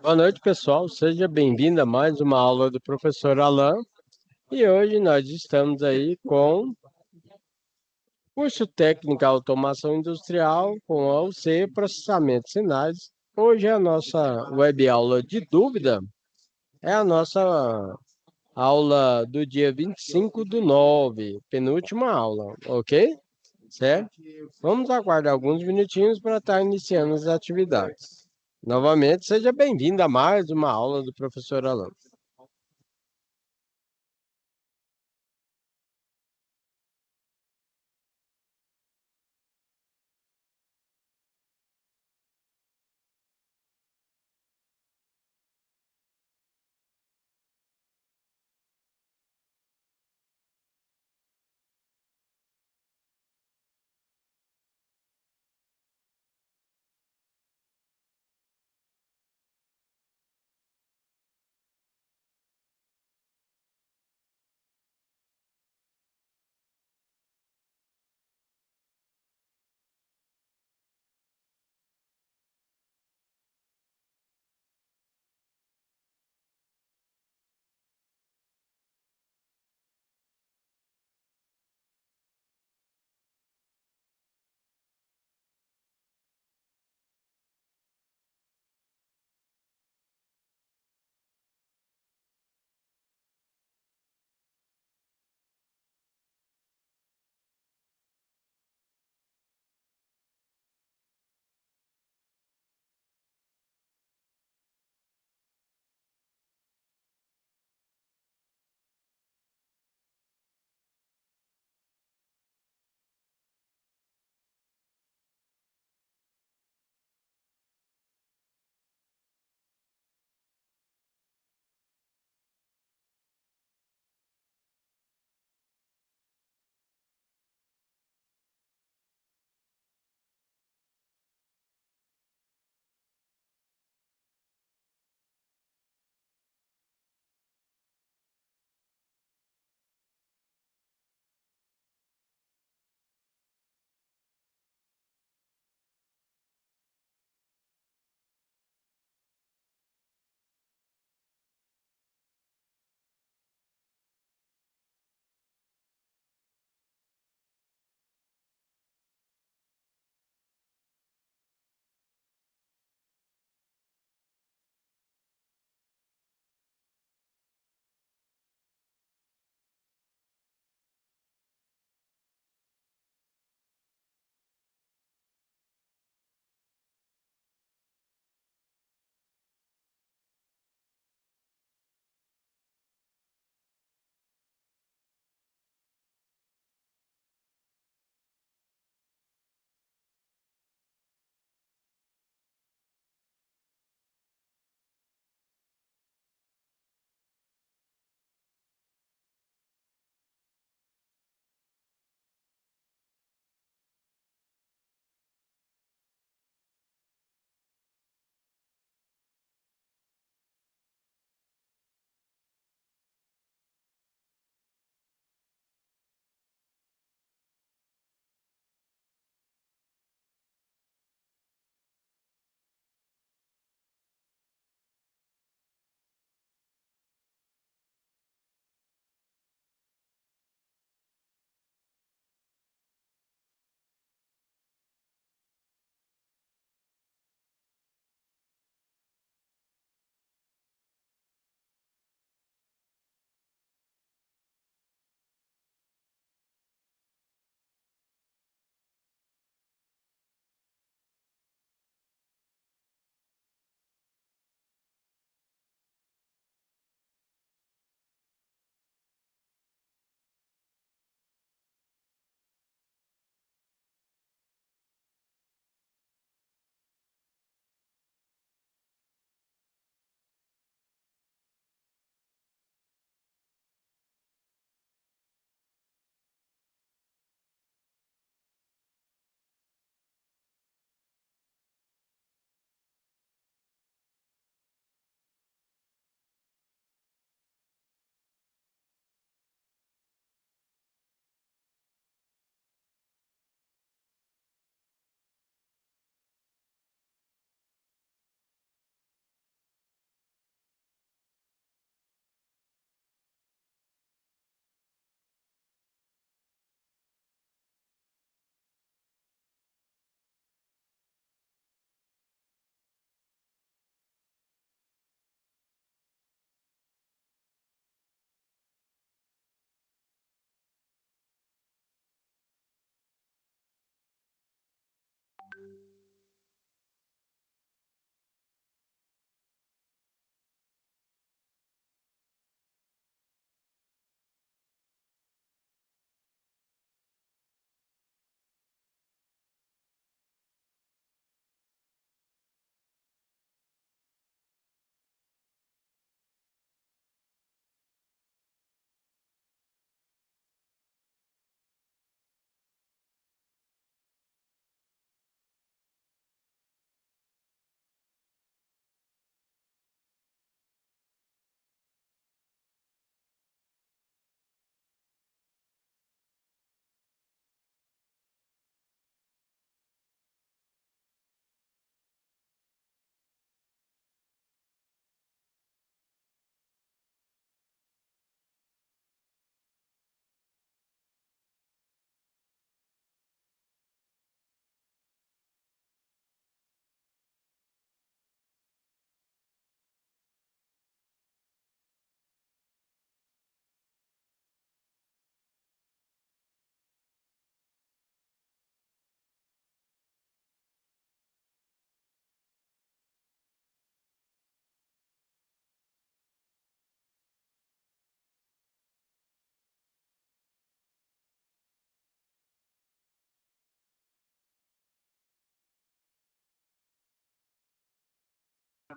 Boa noite, pessoal. Seja bem-vindo a mais uma aula do professor Alain. E hoje nós estamos aí com curso técnico em automação industrial com AUC processamento de sinais. Hoje é a nossa web aula de dúvida. É a nossa aula do dia 25/9, penúltima aula, ok? Certo? Vamos aguardar alguns minutinhos para estar iniciando as atividades. Novamente, seja bem-vindo a mais uma aula do professor Alain.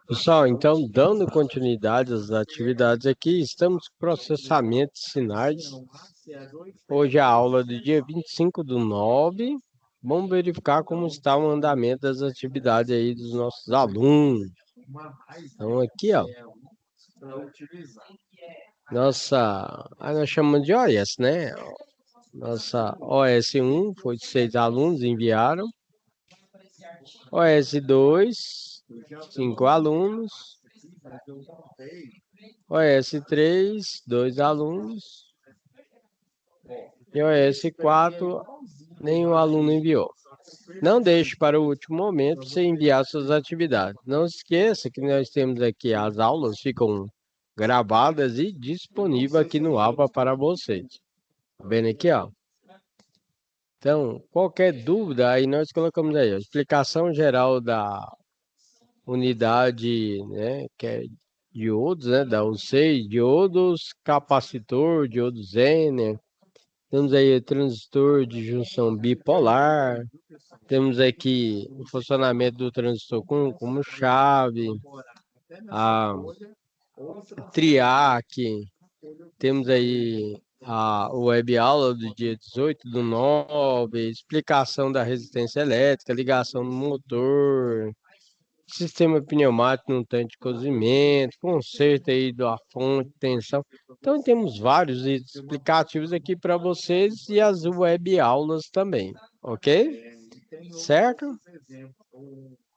Pessoal, então, dando continuidade às atividades aqui, estamos com processamento de sinais. Hoje é a aula do dia 25/9. Vamos verificar como está o andamento das atividades aí dos nossos alunos. Então, aqui, ó. Nós chamamos de OS, né? Nossa OS1 foi 6 alunos enviaram. OS2, 5 alunos. OS3, 2 alunos. E OS4, nenhum aluno enviou. Não deixe para o último momento você enviar suas atividades. Não se esqueça que nós temos aqui as aulas, ficam gravadas e disponíveis aqui no Alva para vocês. Tá vendo aqui, ó? Então, qualquer dúvida, aí nós colocamos aí, a explicação geral da unidade, né, que é diodos, né, da UC, diodos, capacitor, diodo Zener. Temos aí o transistor de junção bipolar. Temos aqui o funcionamento do transistor como chave, a triac. Temos aí a web aula do dia 18/9, explicação da resistência elétrica, ligação do motor, sistema pneumático no tanque de cozimento, conserto aí da fonte, tensão. Então temos vários explicativos aqui para vocês e as web aulas também, ok? Certo?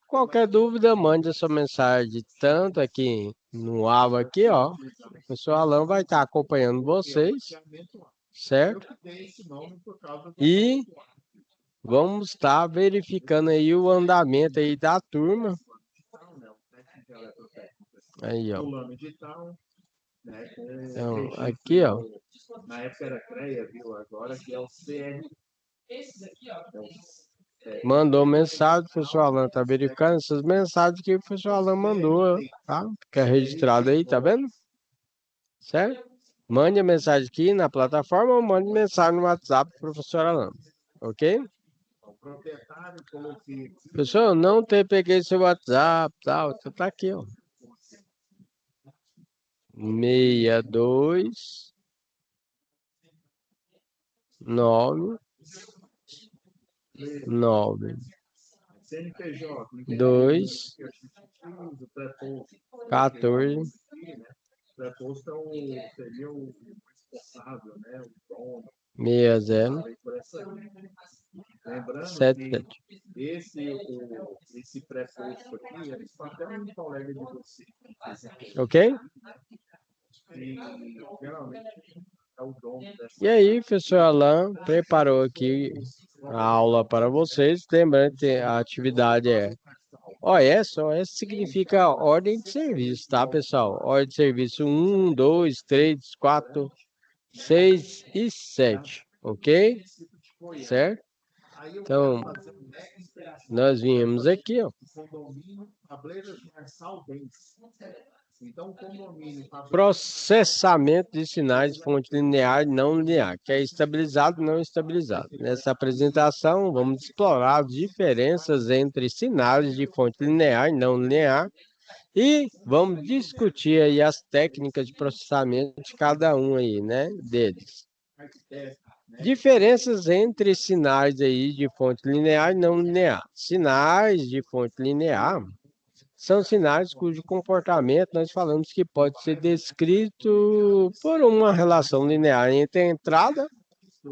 Qualquer dúvida, mande a sua mensagem tanto aqui no AVA aqui, ó. O professor Alan vai estar acompanhando vocês, certo? E vamos estar verificando aí o andamento aí da turma. Aí, ó. Então, aqui, ó. Na época era CREA, viu? Agora que é o CR. Mandou mensagem, o professor Alan tá verificando essas mensagens que o professor Alan mandou, tá? Fica registrado aí, tá vendo? Certo? Mande a mensagem aqui na plataforma ou mande mensagem no WhatsApp do professor Alan, ok? Professor, não peguei seu WhatsApp, tal, então tá aqui, ó. 62 9 9 2 14 60 77. Esse pré-posto aqui, eles até um colega de você. Ok? E aí, professor Alan preparou aqui a aula para vocês. Lembrando que a atividade é OS significa ordem de serviço, tá, pessoal? Ordem de serviço 1, 2, 3, 4, 6 e 7, ok? Certo? Então, nós viemos aqui, ó. Processamento de sinais de fonte linear e não linear, que é estabilizado e não estabilizado. Nessa apresentação, vamos explorar as diferenças entre sinais de fonte linear e não linear e vamos discutir aí as técnicas de processamento de cada um aí, né, deles. Diferenças entre sinais aí de fonte linear e não linear. Sinais de fonte linear são sinais cujo comportamento nós falamos que pode ser descrito por uma relação linear entre a entrada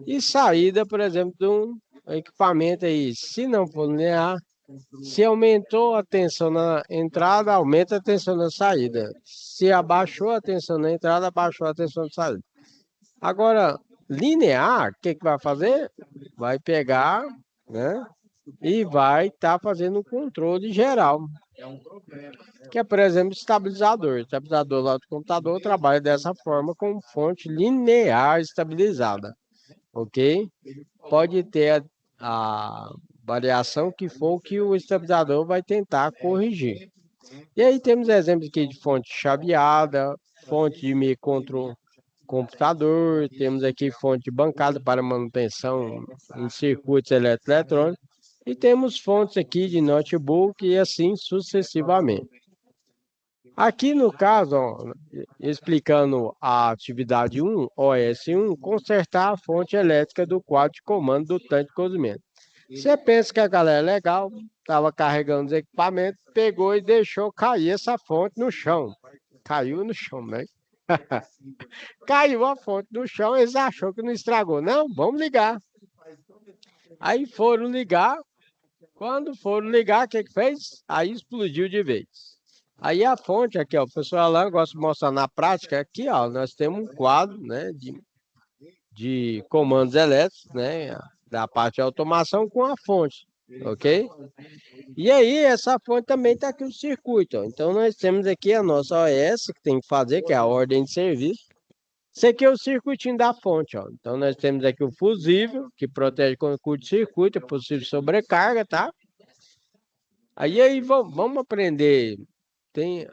e saída, por exemplo, de um equipamento aí. Se não for linear, se aumentou a tensão na entrada, aumenta a tensão na saída. Se abaixou a tensão na entrada, abaixou a tensão na saída. Agora, linear, o que vai fazer? Vai pegar, né? E vai estar fazendo um controle geral. Que é, por exemplo, estabilizador. O estabilizador lá do computador trabalha dessa forma com fonte linear estabilizada. Ok? Pode ter a variação que for que o estabilizador vai tentar corrigir. E aí temos exemplos aqui de fonte chaveada, fonte de microcontrole computador, temos aqui fonte de bancada para manutenção em circuitos eletroeletrônicos e temos fontes aqui de notebook e assim sucessivamente. Aqui no caso, ó, explicando a atividade 1, OS1, consertar a fonte elétrica do quadro de comando do tanque de cozimento. Você pensa que a galera é legal, estava carregando os equipamentos, pegou e deixou cair essa fonte no chão. Caiu no chão, né? Caiu a fonte no chão, eles acharam que não estragou. Não, vamos ligar. Aí foram ligar. Quando foram ligar, o que que fez? Aí explodiu de vez. Aí a fonte aqui, ó, o professor Alan gosta de mostrar na prática, aqui, ó, nós temos um quadro, né, de comandos elétricos, né, da parte de automação com a fonte, ok? E aí, essa fonte também está aqui no circuito, ó. Então, nós temos aqui a nossa OS, que tem que fazer, que é a ordem de serviço. Esse aqui é o circuitinho da fonte, ó. Então, nós temos aqui o fusível, que protege contra curto-circuito, é possível sobrecarga, tá? Aí vamos aprender. Tem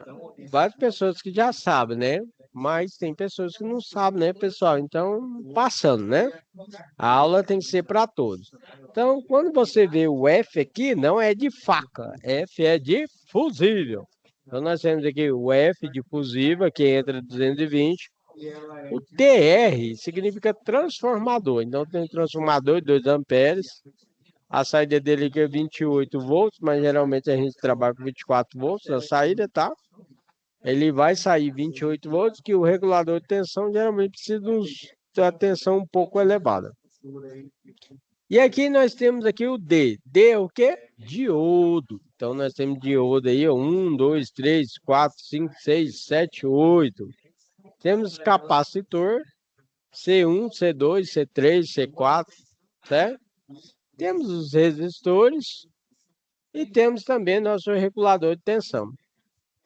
várias pessoas que já sabem, né? Mas tem pessoas que não sabem, né, pessoal? Então, passando, né? A aula tem que ser para todos. Então, quando você vê o F aqui, não é de faca, F é de fusível. Então, nós temos aqui o F de fusível, que entra 220. O TR significa transformador. Então, tem transformador de 2 amperes. A saída dele aqui é 28 volts, mas geralmente a gente trabalha com 24 volts na saída, tá? Ele vai sair 28 volts, que o regulador de tensão geralmente precisa de uma tensão um pouco elevada. E aqui nós temos aqui o D. D é o quê? Diodo. Então nós temos diodo aí, ó, 1, 2, 3, 4, 5, 6, 7, 8. Temos capacitor C1, C2, C3, C4, certo? Temos os resistores e temos também nosso regulador de tensão.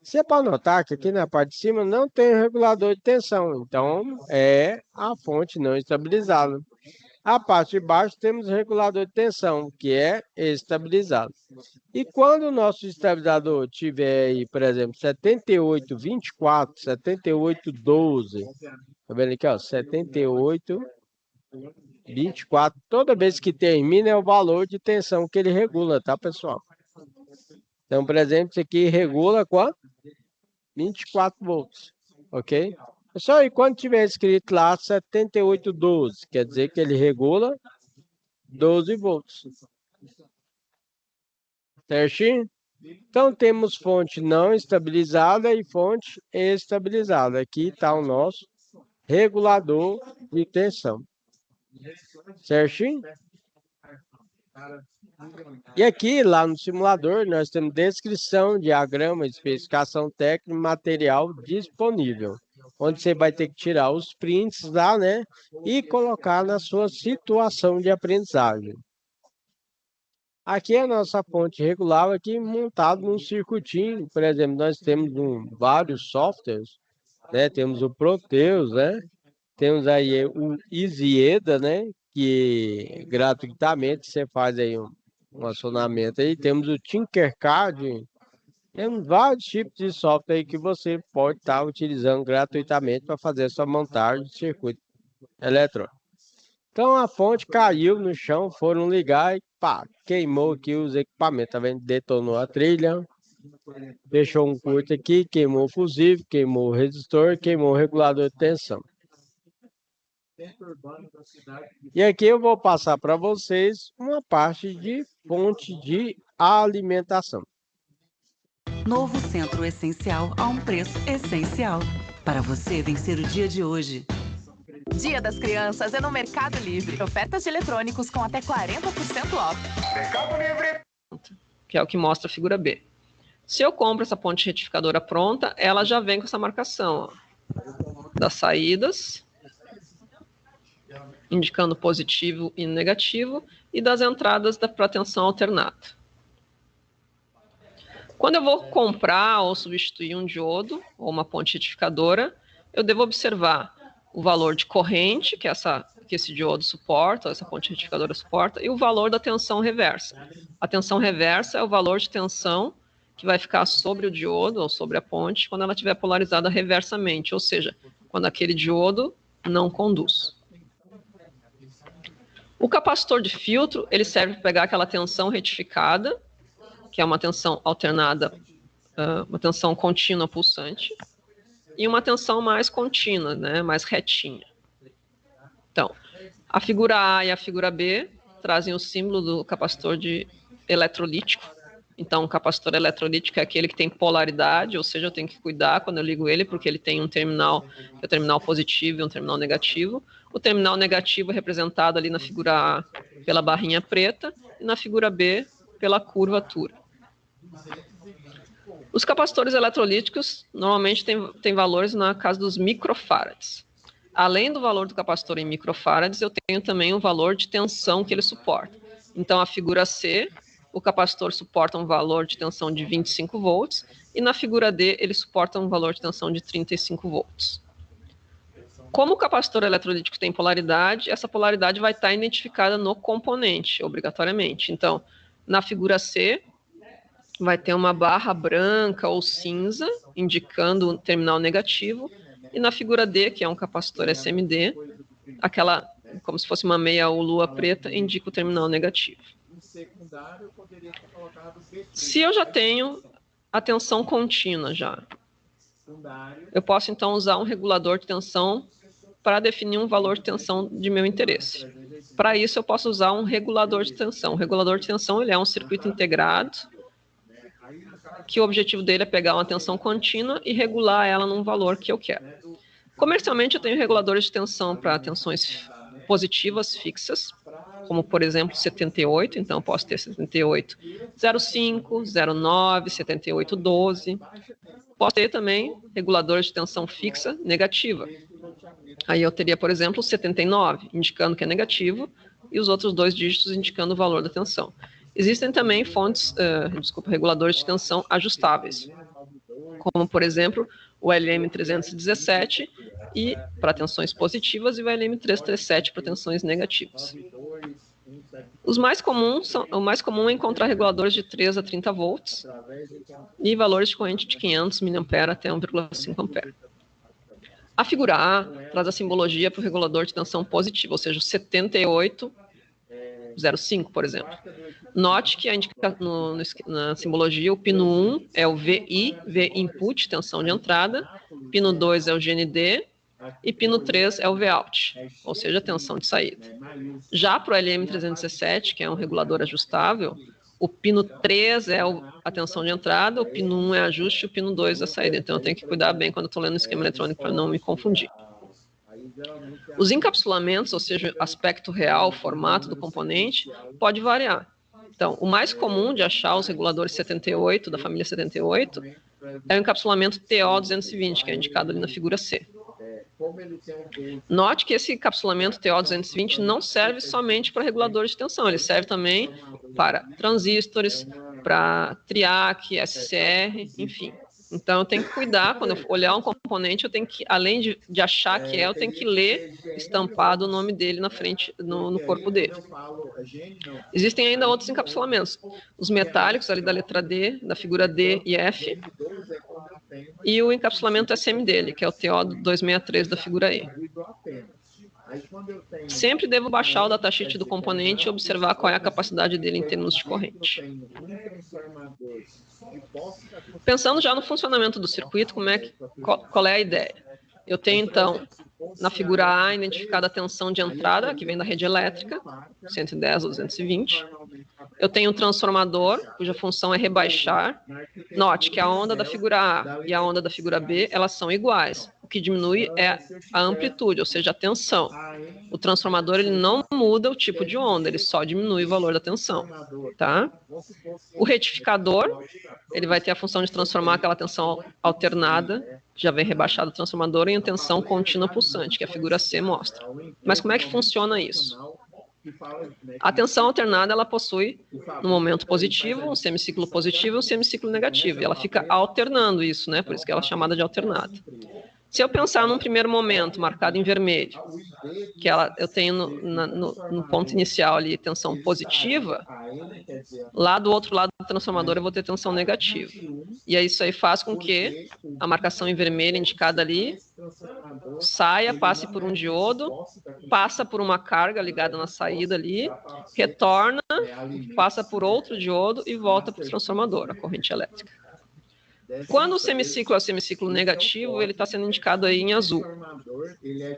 Você pode notar que aqui na parte de cima não tem regulador de tensão, então é a fonte não estabilizada. A parte de baixo temos o regulador de tensão, que é estabilizado. E quando o nosso estabilizador tiver aí, por exemplo, 78, 24, 78, 12, tá vendo aqui, ó, 78, 24, toda vez que termina é o valor de tensão que ele regula, tá, pessoal? Então, por exemplo, isso aqui regula quanto? 24 volts, ok? Pessoal, e quando tiver escrito lá 7812, quer dizer que ele regula 12 volts. Certinho? Então, temos fonte não estabilizada e fonte estabilizada. Aqui está o nosso regulador de tensão. Certinho? E aqui, lá no simulador, nós temos descrição, diagrama, especificação técnica e material disponível. Onde você vai ter que tirar os prints lá, né? E colocar na sua situação de aprendizagem. Aqui é a nossa fonte regular, aqui montado num circuitinho. Por exemplo, nós temos vários softwares, né? Temos o Proteus, né? Temos aí o EasyEda, né? Que gratuitamente você faz aí um acionamento aí. Temos o Tinkercad. Temos vários tipos de software aí que você pode estar utilizando gratuitamente para fazer a sua montagem de circuito eletrônico. Então a fonte caiu no chão, foram ligar e pá, queimou aqui os equipamentos, tá vendo? Detonou a trilha, deixou um curto aqui, queimou o fusível, queimou o resistor, queimou o regulador de tensão. E aqui eu vou passar para vocês uma parte de fonte de alimentação. Novo Centro Essencial a um preço essencial. Para você vencer o dia de hoje. Dia das Crianças é no Mercado Livre. Ofertas de eletrônicos com até 40% off. Mercado Livre! Que é o que mostra a figura B. Se eu compro essa ponte retificadora pronta, ela já vem com essa marcação, ó, das saídas, indicando positivo e negativo, e das entradas para tensão alternada. Quando eu vou comprar ou substituir um diodo ou uma ponte retificadora, eu devo observar o valor de corrente que esse diodo suporta, essa ponte retificadora suporta, e o valor da tensão reversa. A tensão reversa é o valor de tensão que vai ficar sobre o diodo ou sobre a ponte quando ela estiver polarizada reversamente, ou seja, quando aquele diodo não conduz. O capacitor de filtro, ele serve para pegar aquela tensão retificada, que é uma tensão alternada uma tensão contínua pulsante e uma tensão mais contínua, né, mais retinha. Então, a figura A e a figura B trazem o símbolo do capacitor eletrolítico. Então, o capacitor eletrolítico é aquele que tem polaridade, ou seja, eu tenho que cuidar quando eu ligo ele, porque ele tem um terminal, que é o terminal positivo e um terminal negativo. O terminal negativo é representado ali na figura A pela barrinha preta e na figura B pela curvatura. Os capacitores eletrolíticos normalmente têm valores na casa dos microfarads. Além do valor do capacitor em microfarads, eu tenho também o valor de tensão que ele suporta. Então, a figura C, o capacitor suporta um valor de tensão de 25 volts, e na figura D, ele suporta um valor de tensão de 35 volts. Como o capacitor eletrolítico tem polaridade, essa polaridade vai estar identificada no componente, obrigatoriamente. Então, na figura C, vai ter uma barra branca ou cinza, indicando o terminal negativo, e na figura D, que é um capacitor SMD, aquela, como se fosse uma meia ou lua preta, indica o terminal negativo. Se eu já tenho a tensão contínua já, eu posso então usar um regulador de tensão para definir um valor de tensão de meu interesse. Para isso eu posso usar um regulador de tensão. O regulador de tensão ele é um circuito integrado, que o objetivo dele é pegar uma tensão contínua e regular ela num valor que eu quero. Comercialmente eu tenho reguladores de tensão para tensões positivas fixas, como por exemplo 78, então eu posso ter 78,05, 09, 78,12. Posso ter também reguladores de tensão fixa negativa. Aí eu teria, por exemplo, 79, indicando que é negativo, e os outros dois dígitos indicando o valor da tensão. Existem também reguladores de tensão ajustáveis, como, por exemplo, o LM317 e para tensões positivas e o LM337 para tensões negativas. O mais comum é encontrar reguladores de 3 a 30 volts e valores de corrente de 500 mA até 1,5 A. A figura A traz a simbologia para o regulador de tensão positiva, ou seja, o 78,05, por exemplo. Note que indica na simbologia o pino 1 é o VI, V input, tensão de entrada, pino 2 é o GND e pino 3 é o Vout, ou seja, tensão de saída. Já para o LM317, que é um regulador ajustável, o pino 3 é a tensão de entrada, o pino 1 é ajuste e o pino 2 é a saída. Então eu tenho que cuidar bem quando eu estou lendo o esquema eletrônico para não me confundir. Os encapsulamentos, ou seja, aspecto real, formato do componente, pode variar. Então, o mais comum de achar os reguladores 78, da família 78, é o encapsulamento TO220, que é indicado ali na figura C. Note que esse encapsulamento TO220 não serve somente para reguladores de tensão, ele serve também para transistores, para TRIAC, SCR, enfim. Então, eu tenho que cuidar, quando eu olhar um componente, eu tenho que, além de achar que eu tenho que ler estampado o nome dele na frente, no corpo dele. Existem ainda outros encapsulamentos. Os metálicos, ali da letra D, da figura D e F, e o encapsulamento SM dele, que é o TO263 da figura E. Sempre devo baixar o datasheet do componente e observar qual é a capacidade dele em termos de corrente. Pensando já no funcionamento do circuito, qual é a ideia? Eu tenho, então, na figura A, identificada a tensão de entrada, que vem da rede elétrica, 110 ou 220. Eu tenho um transformador, cuja função é rebaixar. Note que a onda da figura A e a onda da figura B, elas são iguais. O que diminui é a amplitude, ou seja, a tensão. O transformador ele não muda o tipo de onda, ele só diminui o valor da tensão. Tá? O retificador, ele vai ter a função de transformar aquela tensão alternada, que já vem rebaixada do transformador, em tensão contínua pulsante, que a figura C mostra. Mas como é que funciona isso? A tensão alternada, ela possui, no momento positivo, um semiciclo positivo e um semiciclo negativo. E ela fica alternando isso, né? Por isso que ela é chamada de alternada. Se eu pensar num primeiro momento, marcado em vermelho, que eu tenho no ponto inicial ali tensão positiva, lá do outro lado do transformador eu vou ter tensão negativa. E aí isso aí faz com que a marcação em vermelho indicada ali saia, passe por um diodo, passa por uma carga ligada na saída ali, retorna, passa por outro diodo e volta para o transformador, a corrente elétrica. Quando o semiciclo é o semiciclo negativo, ele está sendo indicado aí em azul.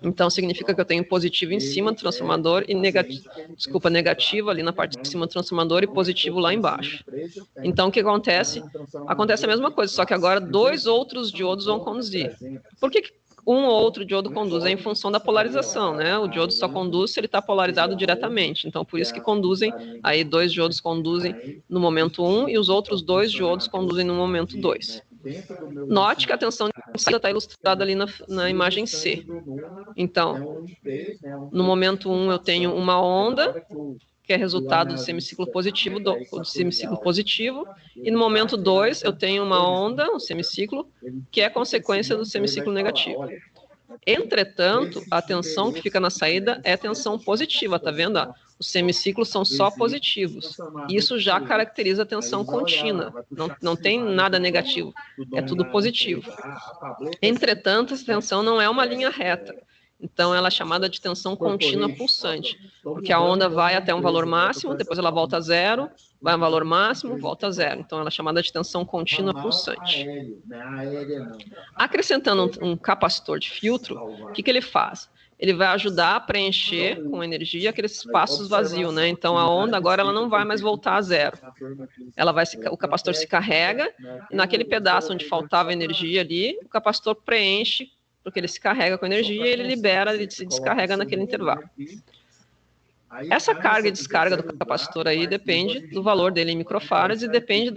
Então, significa que eu tenho positivo em cima do transformador e negativo ali na parte de cima do transformador e positivo lá embaixo. Então, o que acontece? Acontece a mesma coisa, só que agora 2 outros diodos vão conduzir. Por que um ou outro diodo conduz? É em função da polarização, né? O diodo só conduz se ele está polarizado diretamente. Então, por isso que conduzem, aí 2 diodos conduzem no momento 1 e os outros 2 diodos conduzem no momento 2. Note que a tensão de saída está ilustrada ali na imagem C. Então, no momento 1 eu tenho uma onda, que é resultado do semiciclo positivo, e no momento 2 eu tenho uma onda, um semiciclo, que é consequência do semiciclo negativo. Entretanto, a tensão que fica na saída é tensão positiva, tá vendo? Os semiciclos são só positivos. Isso já caracteriza a tensão contínua. Não tem nada negativo, é tudo positivo. Entretanto, essa tensão não é uma linha reta. Então, ela é chamada de tensão contínua pulsante, porque a onda vai até um valor máximo, depois ela volta a zero, vai a um valor máximo, volta a zero. Então, ela é chamada de tensão contínua pulsante. Acrescentando um capacitor de filtro, o que ele faz? Ele vai ajudar a preencher com energia aqueles espaços vazios, né? Então, a onda agora ela não vai mais voltar a zero. O capacitor se carrega, e naquele pedaço onde faltava energia ali, o capacitor preenche, porque ele se carrega com energia e ele libera, ele se descarrega naquele intervalo. Essa carga e descarga do capacitor aí depende do valor dele em microfarads e depende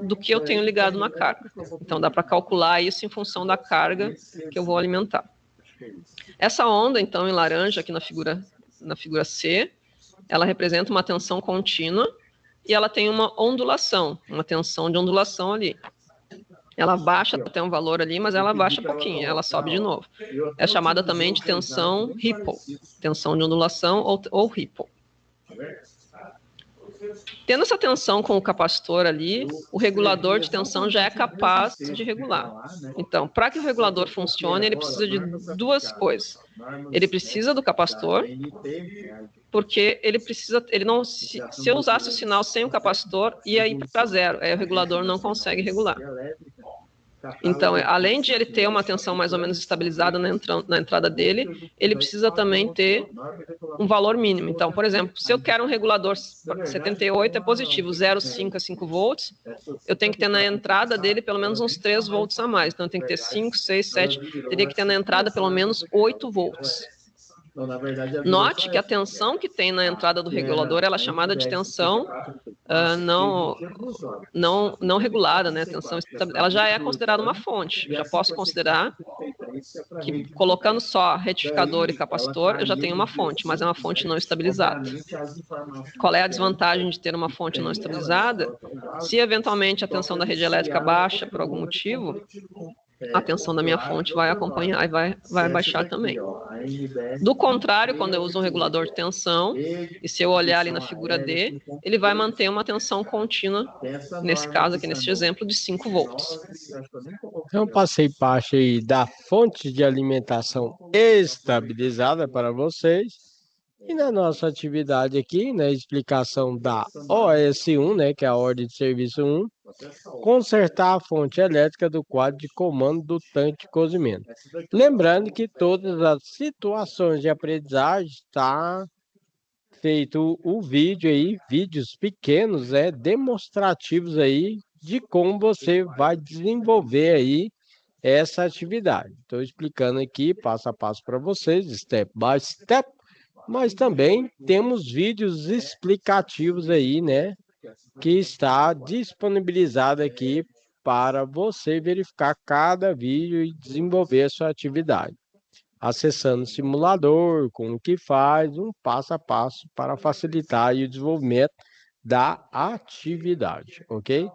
do que eu tenho ligado na carga. Então, dá para calcular isso em função da carga que eu vou alimentar. Essa onda, então, em laranja, aqui na figura C, ela representa uma tensão contínua e ela tem uma ondulação, uma tensão de ondulação ali. Ela baixa até um valor ali, mas ela baixa pouquinho, ela sobe de novo. É chamada também de tensão ripple, tensão de ondulação ou ripple. Tendo essa tensão com o capacitor ali, o regulador de tensão já é capaz de regular. Então, para que o regulador funcione, ele precisa de 2 coisas. Ele precisa do capacitor, porque se eu usasse o sinal sem o capacitor, ia ir para zero, aí o regulador não consegue regular. Então, além de ele ter uma tensão mais ou menos estabilizada na entrada dele, ele precisa também ter um valor mínimo. Então, por exemplo, se eu quero um regulador 78 é positivo, 0,5 a 5 volts, eu tenho que ter na entrada dele pelo menos uns 3 volts a mais. Então, eu tenho que ter 5, 6, 7, teria que ter na entrada pelo menos 8 volts. Note que a tensão que tem na entrada do regulador ela é chamada de tensão não regulada, né? Ela já é considerada uma fonte. Já posso considerar que colocando só retificador e capacitor, eu já tenho uma fonte, mas é uma fonte não estabilizada. Qual é a desvantagem de ter uma fonte não estabilizada? Se eventualmente a tensão da rede elétrica baixa por algum motivo, a tensão da minha fonte vai acompanhar e vai baixar também. Do contrário, quando eu uso um regulador de tensão, e se eu olhar ali na figura D, ele vai manter uma tensão contínua, nesse caso aqui, nesse exemplo, de 5 volts. Então, passei parte aí da fonte de alimentação estabilizada para vocês. E na nossa atividade aqui, na explicação da OS1, né, que é a ordem de serviço 1, consertar a fonte elétrica do quadro de comando do tanque de cozimento. Lembrando que todas as situações de aprendizagem está feito o vídeo aí, vídeos pequenos, demonstrativos aí de como você vai desenvolver aí essa atividade. Estou explicando aqui passo a passo para vocês, step by step, mas também temos vídeos explicativos aí, né, que está disponibilizado aqui para você verificar cada vídeo e desenvolver a sua atividade. Acessando o simulador, como que faz, um passo a passo para facilitar aí o desenvolvimento da atividade, ok?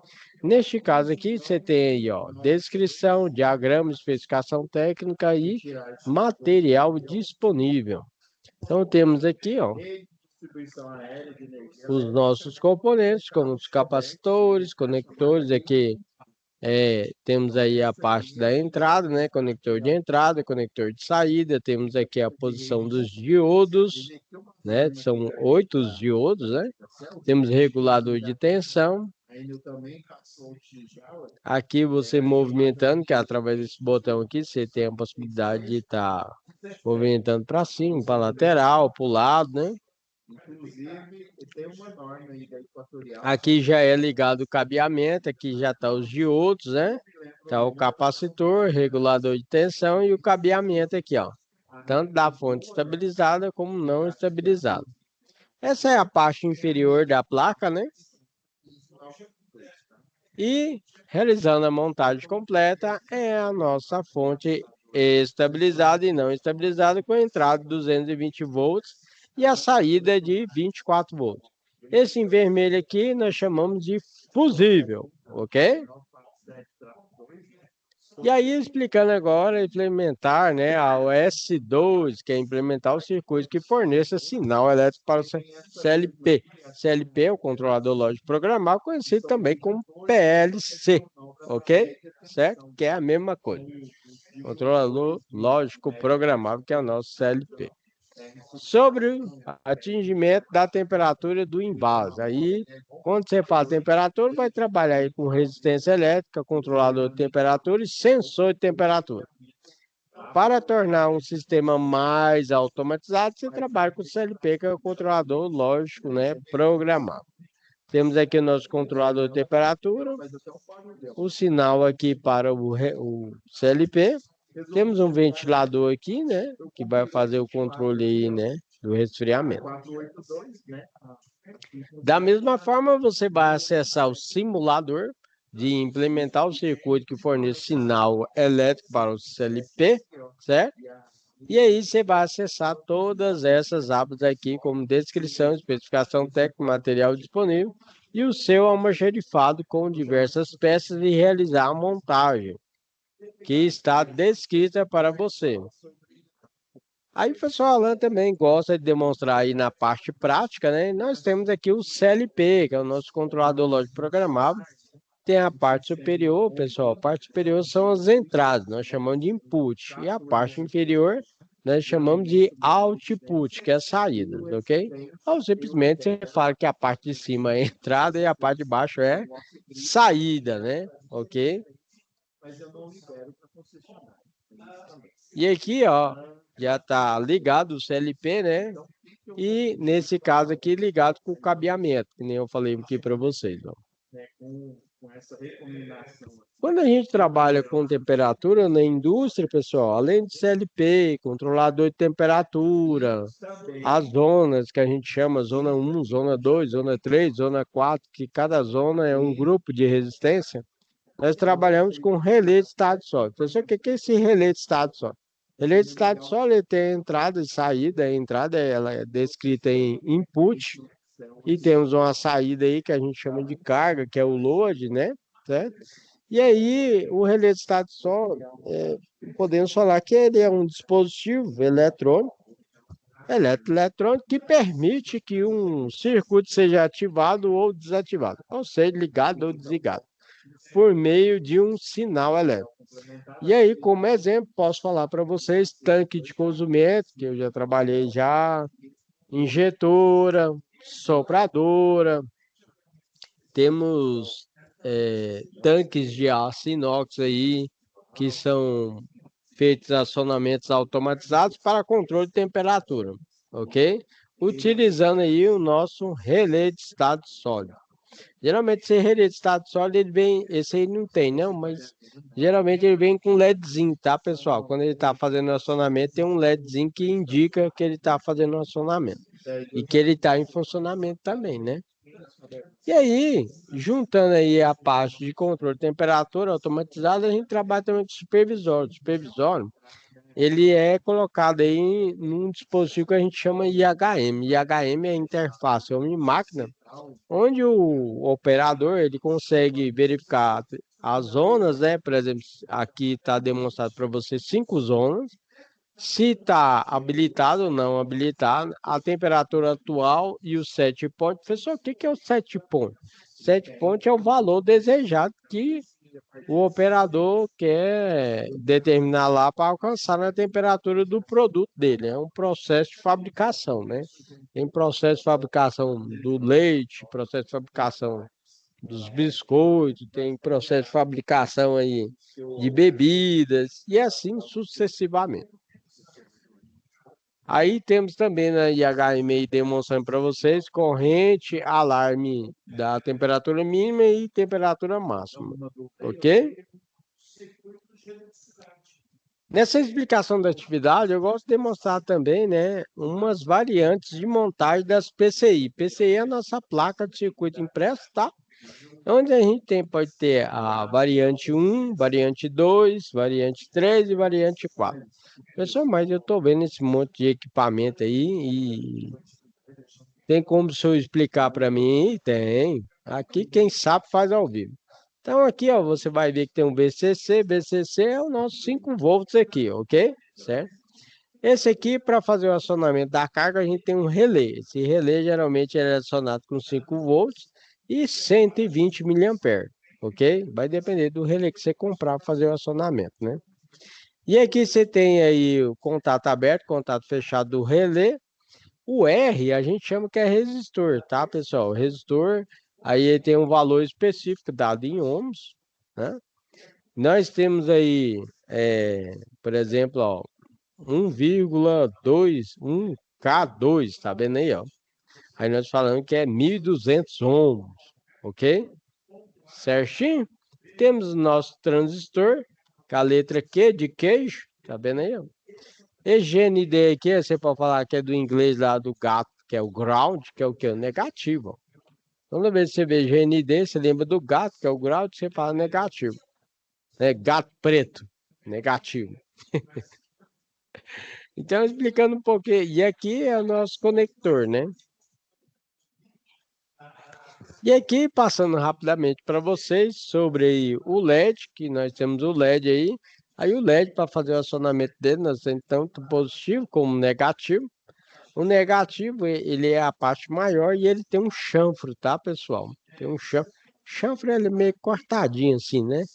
Neste caso aqui, você tem aí, ó, descrição, diagrama, especificação técnica e material disponível. Então, temos aqui, ó, os nossos componentes, como os capacitores, conectores, aqui temos aí a parte da entrada, né, conector de entrada, conector de saída, temos aqui a posição dos diodos, né, são 8 os diodos, né, temos regulador de tensão, Aqui você movimentando, que através desse botão aqui, você tem a possibilidade de estar movimentando para cima, para lateral, para o lado, né? Aqui já é ligado o cabeamento, aqui já está os diodos, né? Tá o capacitor, regulador de tensão e o cabeamento aqui, ó. Tanto da fonte estabilizada como não estabilizada. Essa é a parte inferior da placa, né? E realizando a montagem completa é a nossa fonte estabilizada e não estabilizada com a entrada de 220 volts e a saída de 24 volts. Esse em vermelho aqui nós chamamos de fusível, ok? E aí, explicando agora, implementar, né, a S2, que é implementar o circuito que forneça sinal elétrico para o CLP. CLP é o controlador lógico programável, conhecido também como PLC, ok? Certo? Que é a mesma coisa. Controlador lógico programável, que é o nosso CLP. Sobre o atingimento da temperatura do envase. Aí, quando você fala temperatura, vai trabalhar aí com resistência elétrica, controlador de temperatura e sensor de temperatura. Para tornar um sistema mais automatizado, você trabalha com o CLP, que é o controlador lógico, né, programável. Temos aqui o nosso controlador de temperatura, o sinal aqui para o CLP. Temos um ventilador aqui, né, que vai fazer o controle aí, né, do resfriamento. Da mesma forma, você vai acessar o simulador de implementar o circuito que fornece sinal elétrico para o CLP, certo? E aí você vai acessar todas essas abas aqui, como descrição, especificação técnica, material disponível e o seu almoxarifado com diversas peças e realizar a montagem que está descrita para você. Aí o pessoal Alan também gosta de demonstrar aí na parte prática, né? Nós temos aqui o CLP, que é o nosso controlador lógico programável. Tem a parte superior, pessoal. A parte superior são as entradas, nós chamamos de input. E a parte inferior, nós chamamos de output, que é a saída, ok? Ou simplesmente você fala que a parte de cima é entrada e a parte de baixo é saída, né? Ok? E aqui, ó, já está ligado o CLP, né? E nesse caso aqui, ligado com o cabeamento, que nem eu falei aqui para vocês, ó. Quando a gente trabalha com temperatura na indústria, pessoal, além de CLP, controlador de temperatura, as zonas que a gente chama zona 1, zona 2, zona 3, zona 4, que cada zona é um grupo de resistência, nós trabalhamos com relé de estado sólido. Pessoal, o que é esse relé de estado sólido? Relé de estado sólido ele tem entrada e saída. A entrada ela é descrita em input e temos uma saída aí que a gente chama de carga, que é o load, né? Certo? E aí, o relé de estado sólido, podemos falar que ele é um dispositivo eletrônico que permite que um circuito seja ativado ou desativado, ou seja, ligado ou desligado, por meio de um sinal elétrico. E aí, como exemplo, posso falar para vocês tanque de cozimento, que eu já trabalhei já, injetora, sopradora, temos tanques de aço inox aí, que são feitos acionamentos automatizados para controle de temperatura, ok? Utilizando aí o nosso relé de estado sólido. Geralmente esse relé de estado sólido, ele vem, esse aí não tem, não, mas geralmente ele vem com LEDzinho, tá, pessoal? Quando ele está fazendo acionamento, tem um LEDzinho que indica que ele está fazendo acionamento e que ele está em funcionamento também, né? E aí, juntando aí a parte de controle de temperatura automatizada, a gente trabalha também com supervisório. O supervisório, ele é colocado aí num dispositivo que a gente chama IHM. IHM é a interface homem-máquina, onde o operador ele consegue verificar as zonas, né? Por exemplo, aqui está demonstrado para você 5 zonas. Se está habilitado ou não habilitado, a temperatura atual e o set point. Professor, o que é o set point? Set point é o valor desejado que o operador quer determinar lá para alcançar na temperatura do produto dele. É um processo de fabricação, né? Tem processo de fabricação do leite, processo de fabricação dos biscoitos, tem processo de fabricação aí de bebidas e assim sucessivamente. Aí temos também na IHMI demonstrando para vocês corrente, alarme da temperatura mínima e temperatura máxima, ok? Nessa explicação da atividade, eu gosto de demonstrar também, né, umas variantes de montagem das PCI. PCI é a nossa placa de circuito impresso, tá? Onde a gente pode ter a variante 1, variante 2, variante 3 e variante 4. Pessoal, mas eu estou vendo esse monte de equipamento aí e tem como o senhor explicar para mim? Tem. Aqui quem sabe faz ao vivo. Então aqui, ó, você vai ver que tem um VCC. VCC é o nosso 5 volts aqui, ok? Certo? Esse aqui, para fazer o acionamento da carga, a gente tem um relé. Esse relé geralmente é acionado com 5 volts e 120 miliamperes, ok? Vai depender do relé que você comprar para fazer o acionamento, né? E aqui você tem aí o contato aberto, contato fechado do relé. O R a gente chama que é resistor, tá, pessoal? O resistor, aí ele tem um valor específico dado em ohms, né? Nós temos aí, por exemplo, ó, 1,2, 1K2, tá vendo aí, ó? Aí nós falamos que é 1.200 ohms, ok? Certinho? Temos o nosso transistor, com a letra Q de queijo, tá vendo aí, ó? EGND aqui, você pode falar que é do inglês lá do gato, que é o ground, que é o que? O negativo, ó. Toda vez que você vê GND, você lembra do gato, que é o ground, você fala negativo. É gato preto, negativo. Então, explicando um pouquinho, e aqui é o nosso conector, né? E aqui, passando rapidamente para vocês sobre aí o LED, que nós temos o LED aí. Aí o LED, para fazer o acionamento dele, nós temos tanto positivo como negativo. O negativo, ele é a parte maior e ele tem um chanfro, tá, pessoal? Tem um chanfro. Chanfro, ele é meio cortadinho assim, né?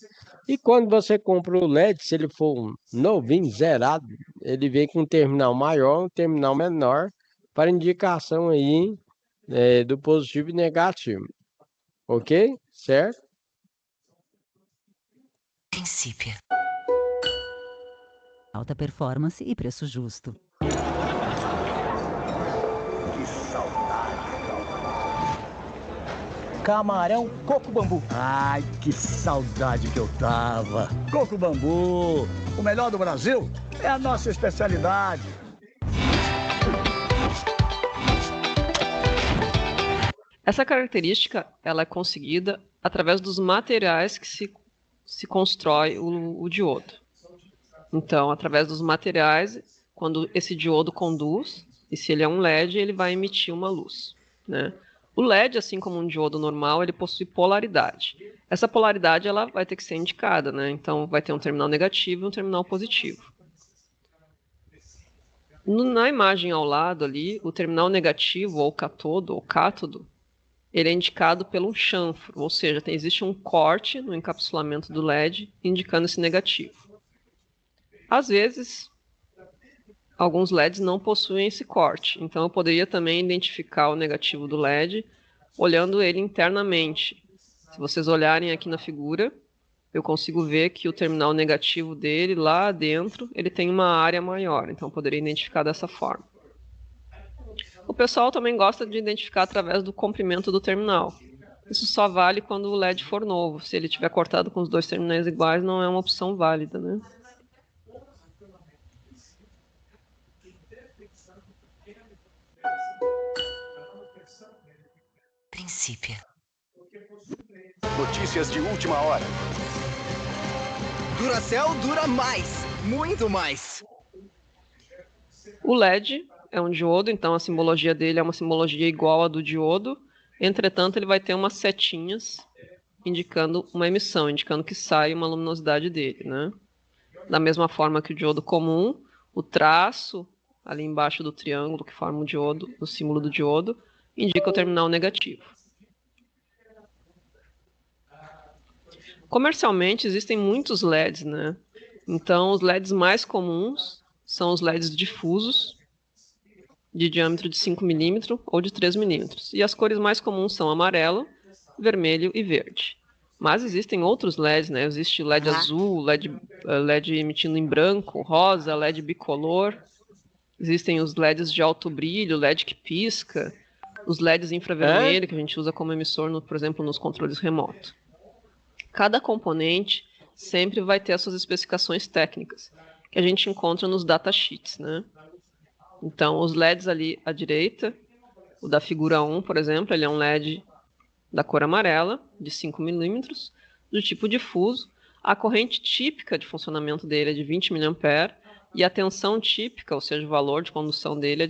E quando você compra o LED, se ele for um novinho, zerado, ele vem com um terminal maior, um terminal menor, para indicação aí do positivo e negativo. Ok? Certo? Princípio. Alta performance e preço justo. Camarão coco bambu. Ai, que saudade que eu tava. Coco bambu, o melhor do Brasil, é a nossa especialidade. Essa característica ela é conseguida através dos materiais que se constrói o diodo. Então, através dos materiais, quando esse diodo conduz, e se ele é um LED, ele vai emitir uma luz, né? O LED, assim como um diodo normal, ele possui polaridade. Essa polaridade ela vai ter que ser indicada, né? Então, vai ter um terminal negativo e um terminal positivo. Na imagem ao lado ali, o terminal negativo, ou catodo, ou cátodo, ele é indicado pelo chanfro, ou seja, existe um corte no encapsulamento do LED indicando esse negativo. Às vezes, alguns LEDs não possuem esse corte, então eu poderia também identificar o negativo do LED olhando ele internamente. Se vocês olharem aqui na figura, eu consigo ver que o terminal negativo dele, lá dentro, ele tem uma área maior, então eu poderia identificar dessa forma. O pessoal também gosta de identificar através do comprimento do terminal. Isso só vale quando o LED for novo. Se ele tiver cortado com os dois terminais iguais, não é uma opção válida, né? Princípio. Notícias de última hora. Duracell dura mais, muito mais. O LED é um diodo, então a simbologia dele é uma simbologia igual à do diodo. Entretanto, ele vai ter umas setinhas indicando uma emissão, indicando que sai uma luminosidade dele, né? Da mesma forma que o diodo comum, o traço ali embaixo do triângulo que forma o diodo, o símbolo do diodo, indica o terminal negativo. Comercialmente existem muitos LEDs, né? Então os LEDs mais comuns são os LEDs difusos, de diâmetro de 5 mm ou de 3 mm. E as cores mais comuns são amarelo, vermelho e verde. Mas existem outros LEDs, né? Existe LED azul, LED emitindo em branco, rosa, LED bicolor. Existem os LEDs de alto brilho, LED que pisca, os LEDs infravermelho, que a gente usa como emissor, por exemplo, nos controles remotos. Cada componente sempre vai ter as suas especificações técnicas, que a gente encontra nos datasheets, né? Então, os LEDs ali à direita, o da figura 1, por exemplo, ele é um LED da cor amarela, de 5 milímetros, do tipo difuso. A corrente típica de funcionamento dele é de 20 mA e a tensão típica, ou seja, o valor de condução dele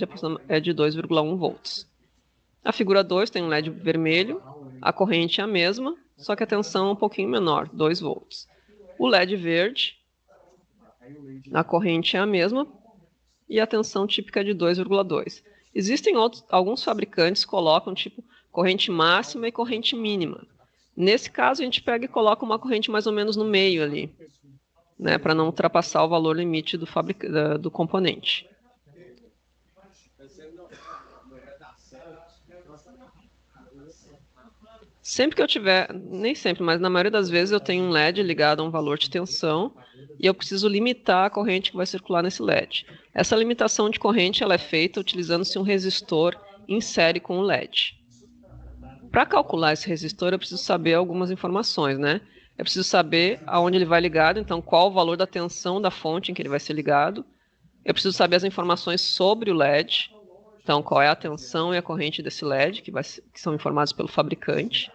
é de 2,1 volts. A figura 2 tem um LED vermelho, a corrente é a mesma, só que a tensão é um pouquinho menor, 2 volts. O LED verde, a corrente é a mesma e a tensão típica é de 2,2. Existem alguns fabricantes que colocam tipo corrente máxima e corrente mínima. Nesse caso, a gente pega e coloca uma corrente mais ou menos no meio ali, né, para não ultrapassar o valor limite do componente. Sempre que eu tiver, nem sempre, mas na maioria das vezes eu tenho um LED ligado a um valor de tensão e eu preciso limitar a corrente que vai circular nesse LED. Essa limitação de corrente ela é feita utilizando-se um resistor em série com o LED. Para calcular esse resistor, eu preciso saber algumas informações, né? Eu preciso saber aonde ele vai ligado, então qual o valor da tensão da fonte em que ele vai ser ligado. Eu preciso saber as informações sobre o LED, então qual é a tensão e a corrente desse LED, que são informados pelo fabricante.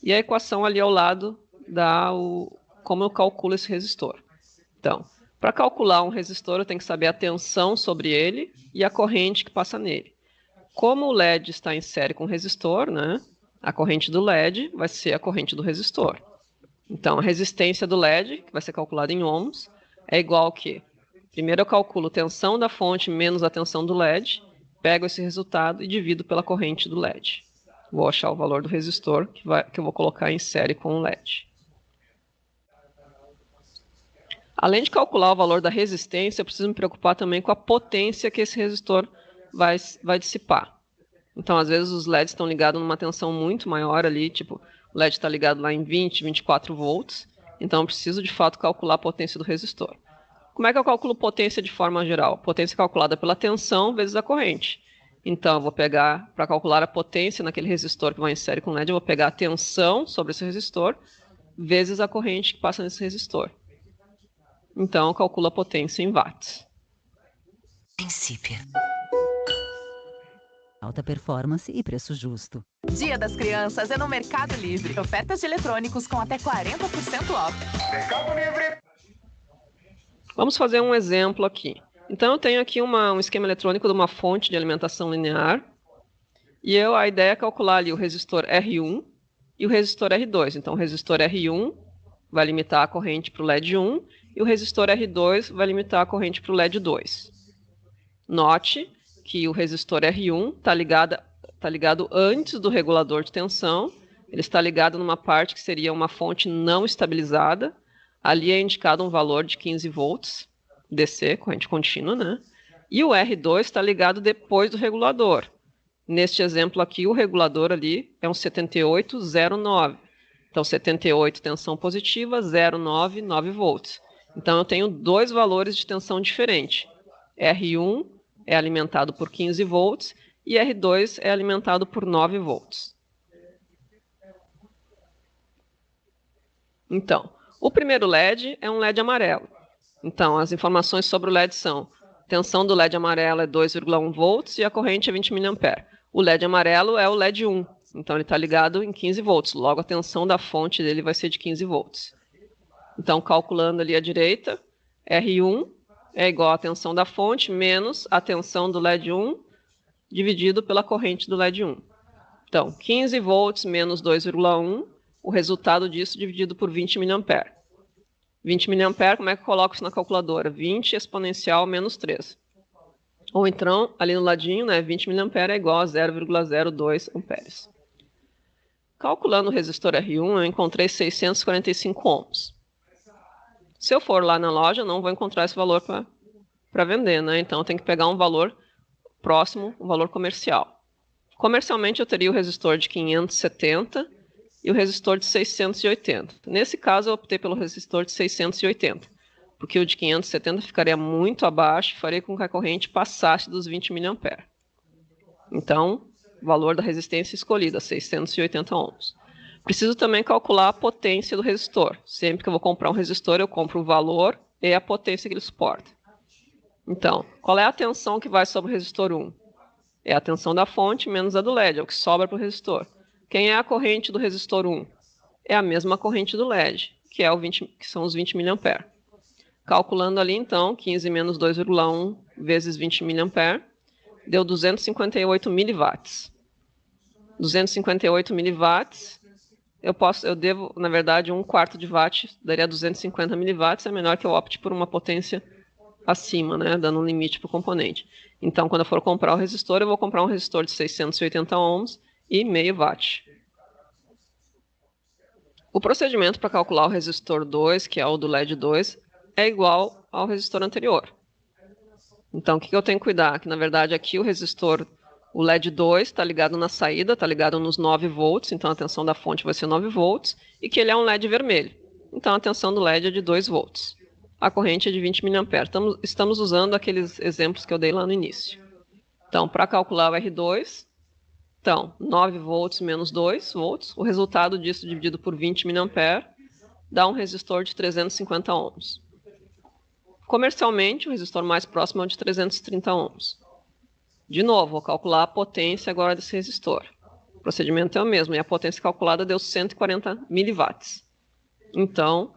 E a equação ali ao lado dá como eu calculo esse resistor. Então, para calcular um resistor, eu tenho que saber a tensão sobre ele e a corrente que passa nele. Como o LED está em série com o resistor, né, a corrente do LED vai ser a corrente do resistor. Então, a resistência do LED, que vai ser calculada em ohms, é igual que, primeiro eu calculo tensão da fonte menos a tensão do LED, pego esse resultado e divido pela corrente do LED. Vou achar o valor do resistor que eu vou colocar em série com o LED. Além de calcular o valor da resistência, eu preciso me preocupar também com a potência que esse resistor vai dissipar. Então, às vezes, os LEDs estão ligados numa tensão muito maior ali, tipo, o LED está ligado lá em 20, 24 volts, então eu preciso, de fato, calcular a potência do resistor. Como é que eu calculo potência de forma geral? Potência calculada pela tensão vezes a corrente. Então, eu vou pegar, para calcular a potência naquele resistor que vai em série com o LED, eu vou pegar a tensão sobre esse resistor vezes a corrente que passa nesse resistor. Então, eu calculo a potência em watts. Princípio. Alta performance e preço justo. Dia das Crianças é no Mercado Livre. Ofertas de eletrônicos com até 40% off. Mercado Livre. Vamos fazer um exemplo aqui. Então, eu tenho aqui um esquema eletrônico de uma fonte de alimentação linear. E a ideia é calcular ali o resistor R1 e o resistor R2. Então, o resistor R1 vai limitar a corrente para o LED 1 e o resistor R2 vai limitar a corrente para o LED 2. Note que o resistor R1 está ligado antes do regulador de tensão. Ele está ligado numa parte que seria uma fonte não estabilizada. Ali é indicado um valor de 15 volts, DC, corrente contínua, né? E o R2 está ligado depois do regulador. Neste exemplo aqui, o regulador ali é um 7809. Então, 78 tensão positiva, 09, 9 volts. Então, eu tenho dois valores de tensão diferentes. R1 é alimentado por 15 volts e R2 é alimentado por 9 volts. Então, o primeiro LED é um LED amarelo. Então, as informações sobre o LED são: tensão do LED amarelo é 2,1 volts e a corrente é 20 mA. O LED amarelo é o LED 1, então ele está ligado em 15 volts. Logo, a tensão da fonte dele vai ser de 15 volts. Então, calculando ali à direita, R1 é igual à tensão da fonte menos a tensão do LED 1 dividido pela corrente do LED 1. Então, 15 volts menos 2,1, o resultado disso dividido por 20 mA. 20 mA, como é que eu coloco isso na calculadora? 20 exponencial menos 3. Ou então, ali no ladinho, né, 20 mA é igual a 0,02 amperes. Calculando o resistor R1, eu encontrei 645 ohms. Se eu for lá na loja, eu não vou encontrar esse valor para vender, né? Então, eu tenho que pegar um valor próximo, um valor comercial. Comercialmente, eu teria o resistor de 570, e o resistor de 680. Nesse caso, eu optei pelo resistor de 680, porque o de 570 ficaria muito abaixo e faria com que a corrente passasse dos 20 mA. Então, valor da resistência escolhida, 680 ohms. Preciso também calcular a potência do resistor. Sempre que eu vou comprar um resistor, eu compro o valor e a potência que ele suporta. Então, qual é a tensão que vai sobre o resistor 1? É a tensão da fonte menos a do LED, é o que sobra para o resistor. Quem é a corrente do resistor 1? É a mesma corrente do LED, que são os 20 mA. Calculando ali, então, 15 menos 2,1 vezes 20 mA, deu 258 miliwatts. 258 miliwatts, eu devo, na verdade, 1/4 de watt, daria 250 miliwatts, é melhor que eu opte por uma potência acima, né, dando um limite para o componente. Então, quando eu for comprar o resistor, eu vou comprar um resistor de 680 ohms e meio watt. O procedimento para calcular o resistor 2, que é o do LED 2, é igual ao resistor anterior. Então, o que eu tenho que cuidar? Que, na verdade, aqui o LED 2 está ligado na saída, está ligado nos 9 volts, então a tensão da fonte vai ser 9 volts, e que ele é um LED vermelho. Então, a tensão do LED é de 2 volts. A corrente é de 20 mA. Estamos usando aqueles exemplos que eu dei lá no início. Então, para calcular o R2, então, 9 volts menos 2 volts, o resultado disso dividido por 20 mA dá um resistor de 350 ohms. Comercialmente, o resistor mais próximo é o de 330 ohms. De novo, vou calcular a potência agora desse resistor. O procedimento é o mesmo, e a potência calculada deu 140 miliwatts. Então,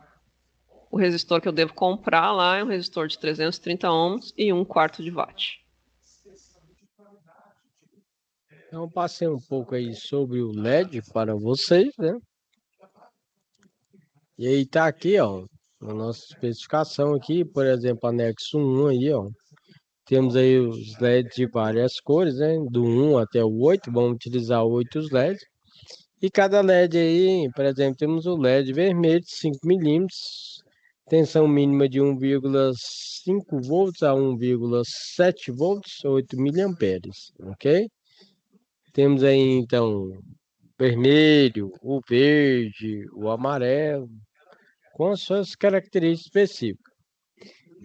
o resistor que eu devo comprar lá é um resistor de 330 ohms e 1/4 de watt. Então, passei um pouco aí sobre o LED para vocês, né? E aí tá aqui, ó, a nossa especificação aqui, por exemplo, anexo 1 aí, ó. Temos aí os LEDs de várias cores, né? Do 1 até o 8, vamos utilizar 8 LEDs. E cada LED aí, por exemplo, temos o LED vermelho de 5 milímetros, tensão mínima de 1,5 volts a 1,7 volts, 8 miliamperes, ok? Temos aí, então, vermelho, o verde, o amarelo, com as suas características específicas.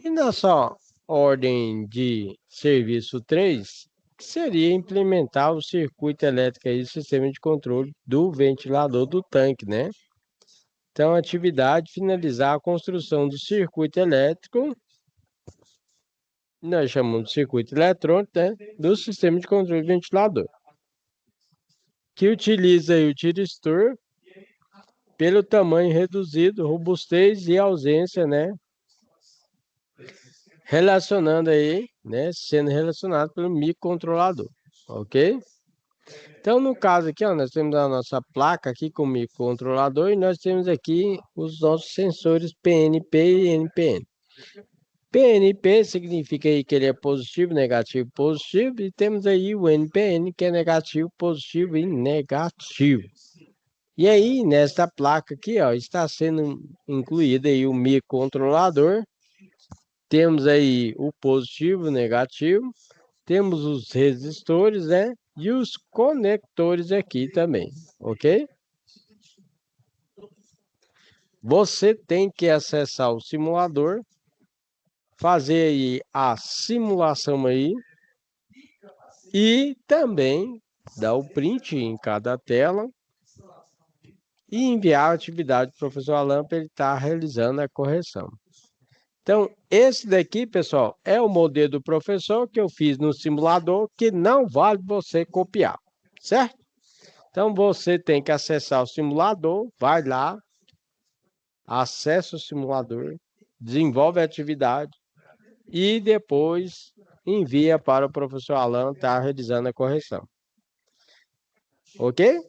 E na sua ordem de serviço 3, que seria implementar o circuito elétrico aí, sistema de controle do ventilador do tanque, né? Então, a atividade finalizar a construção do circuito elétrico, nós chamamos de circuito eletrônico, né? Do sistema de controle do ventilador, que utiliza aí o tiristor pelo tamanho reduzido, robustez e ausência, né? Relacionando aí, né? Sendo relacionado pelo microcontrolador, ok? Então, no caso aqui, ó, nós temos a nossa placa aqui com o microcontrolador e nós temos aqui os nossos sensores PNP e NPN. PNP significa aí que ele é positivo, negativo, positivo, e temos aí o NPN, que é negativo, positivo e negativo. E aí, nesta placa aqui, ó, está sendo incluído aí o microcontrolador. Temos aí o positivo, o negativo, temos os resistores, né? E os conectores aqui também, ok? Você tem que acessar o simulador, fazer aí a simulação aí e também dar o print em cada tela e enviar a atividade para o professor Alan para ele estar realizando a correção. Então, esse daqui, pessoal, é o modelo do professor que eu fiz no simulador, que não vale você copiar, certo? Então, você tem que acessar o simulador, vai lá, acessa o simulador, desenvolve a atividade e depois envia para o professor Alan estar realizando a correção. Ok?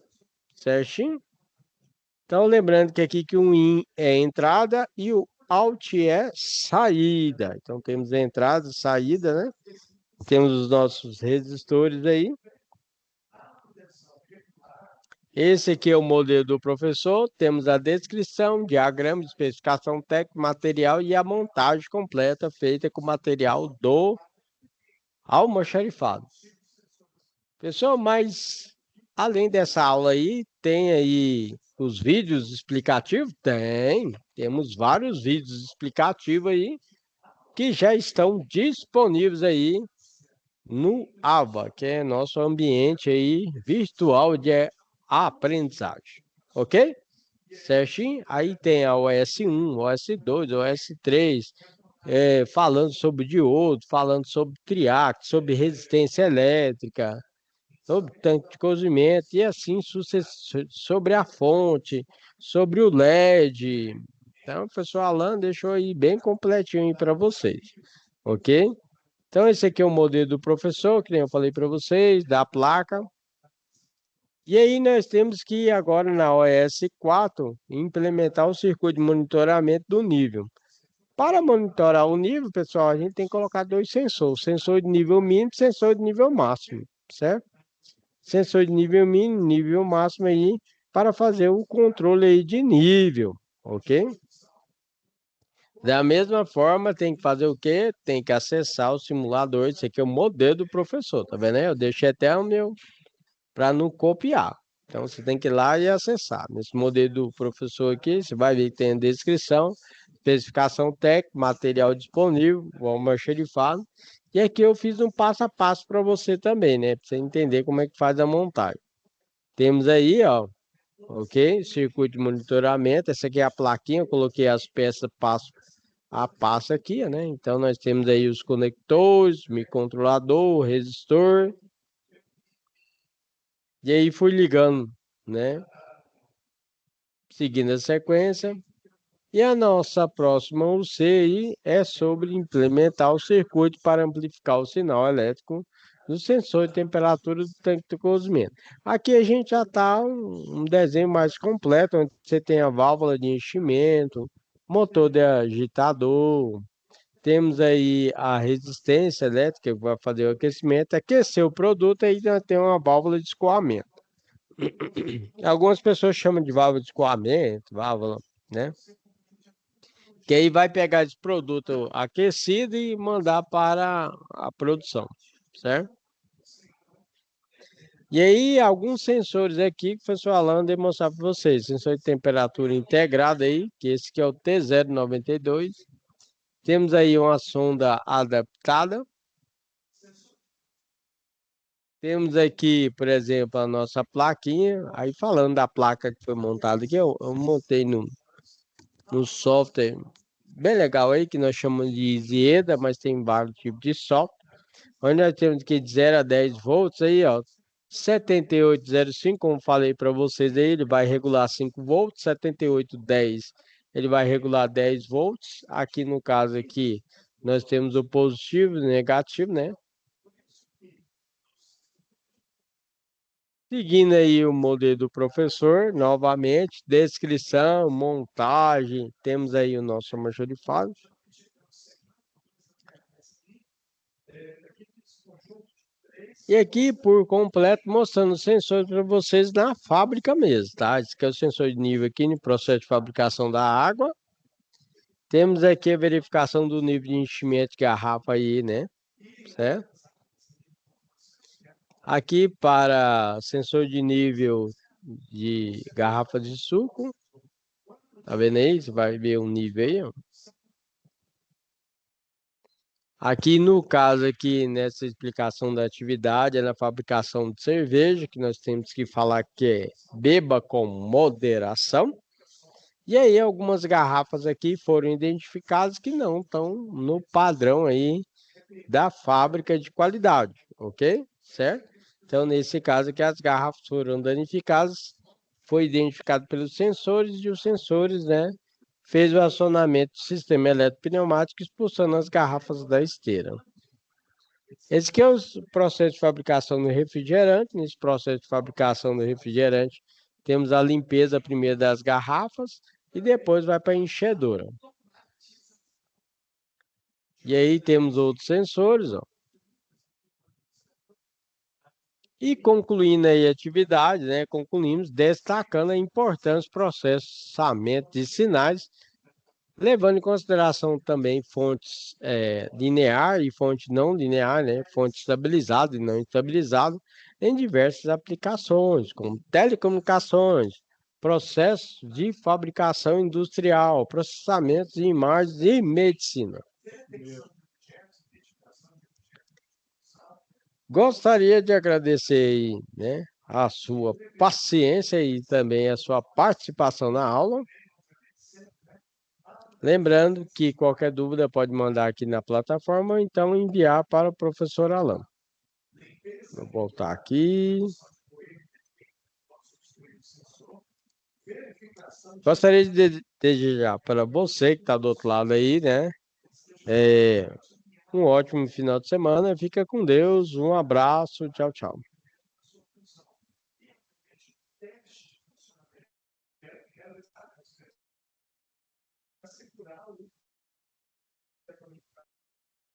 Certinho? Então, lembrando que aqui que o IN é entrada e o Alt é saída. Então, temos a entrada, saída, né? Temos os nossos resistores aí. Esse aqui é o modelo do professor. Temos a descrição, diagrama de especificação técnica, material e a montagem completa feita com material do almoxarifado. Pessoal, mas Além dessa aula aí, tem aí os vídeos explicativos? Temos vários vídeos explicativos aí que já estão disponíveis aí no AVA, que é nosso ambiente aí virtual de aprendizagem, ok? Certinho? Aí tem a OS1, OS2, OS3, falando sobre diodo, falando sobre triac, sobre resistência elétrica, sobre tanque de cozimento e assim sobre a fonte, sobre o LED. Então, o professor Alan deixou aí bem completinho para vocês, ok? Então, esse aqui é o modelo do professor, que nem eu falei para vocês, da placa. E aí nós temos que agora na OS 4 implementar o circuito de monitoramento do nível. Para monitorar o nível, pessoal, a gente tem que colocar dois sensores, sensor de nível mínimo e sensor de nível máximo, certo? Sensor de nível mínimo, nível máximo aí, para fazer o controle aí de nível, ok? Da mesma forma, tem que fazer o quê? Tem que acessar o simulador. Esse aqui é o modelo do professor, tá vendo aí? Eu deixei até o meu para não copiar. Então, você tem que ir lá e acessar. Nesse modelo do professor aqui, você vai ver que tem a descrição, especificação técnica, material disponível, o almoxarifado. E aqui eu fiz um passo a passo para você também, né? Para você entender como é que faz a montagem. Temos aí, ó, ok? Circuito de monitoramento. Essa aqui é a plaquinha, eu coloquei as peças passo a passo aqui, né? Então, nós temos aí os conectores, microcontrolador, resistor. E aí fui ligando, né? Seguindo a sequência. E a nossa próxima UC aí é sobre implementar o circuito para amplificar o sinal elétrico do sensor de temperatura do tanque de cozimento. Aqui a gente já está um desenho mais completo, onde você tem a válvula de enchimento, motor de agitador, temos aí a resistência elétrica que vai fazer o aquecimento, aquecer o produto, aí já tem uma válvula de escoamento. Algumas pessoas chamam de válvula de escoamento, válvula, né? Que aí vai pegar esse produto aquecido e mandar para a produção, certo? E aí, alguns sensores aqui que o professor Alan demonstrar para vocês. Sensor de temperatura integrado aí, que esse aqui é o T092. Temos aí uma sonda adaptada. Temos aqui, por exemplo, a nossa plaquinha. Aí falando da placa que foi montada aqui, eu montei no software bem legal aí, que nós chamamos de Zieda, mas tem vários tipos de software. Onde nós temos aqui de 0 a 10 volts aí, ó. 7805, como falei para vocês aí, ele vai regular 5 volts, 7810 ele vai regular 10 volts. Aqui no caso aqui, nós temos o positivo e o negativo, né? Seguindo aí o modelo do professor, novamente, descrição, montagem, temos aí o nosso almoxarifado. E aqui, por completo, mostrando os sensores para vocês na fábrica mesmo, tá? Esse aqui é o sensor de nível aqui no processo de fabricação da água. Temos aqui a verificação do nível de enchimento de garrafa aí, né? Certo? Aqui para sensor de nível de garrafa de suco. Tá vendo aí? Você vai ver um nível aí, ó. Aqui no caso aqui nessa explicação da atividade é na fabricação de cerveja, que nós temos que falar que é beba com moderação. E aí algumas garrafas aqui foram identificadas que não estão no padrão aí da fábrica de qualidade, ok? Certo? Então nesse caso aqui as garrafas foram danificadas, foi identificado pelos sensores e os sensores, né, fez o acionamento do sistema eletropneumático expulsando as garrafas da esteira. Esse aqui é o processo de fabricação do refrigerante. Nesse processo de fabricação do refrigerante, temos a limpeza primeiro das garrafas e depois vai para a enchedora. E aí temos outros sensores, ó. E concluindo aí a atividade, né, concluímos destacando a importância do processamento de sinais levando em consideração também fontes linear e fonte não linear, né? Fonte estabilizada e não estabilizada, em diversas aplicações, como telecomunicações, processos de fabricação industrial, processamentos de imagens e medicina. Gostaria de agradecer aí, né, a sua paciência e também a sua participação na aula. Lembrando que qualquer dúvida pode mandar aqui na plataforma ou então enviar para o professor Alan. Vou voltar aqui. Gostaria de desejar para você que está do outro lado aí, né? Um ótimo final de semana. Fica com Deus. Um abraço. Tchau, tchau.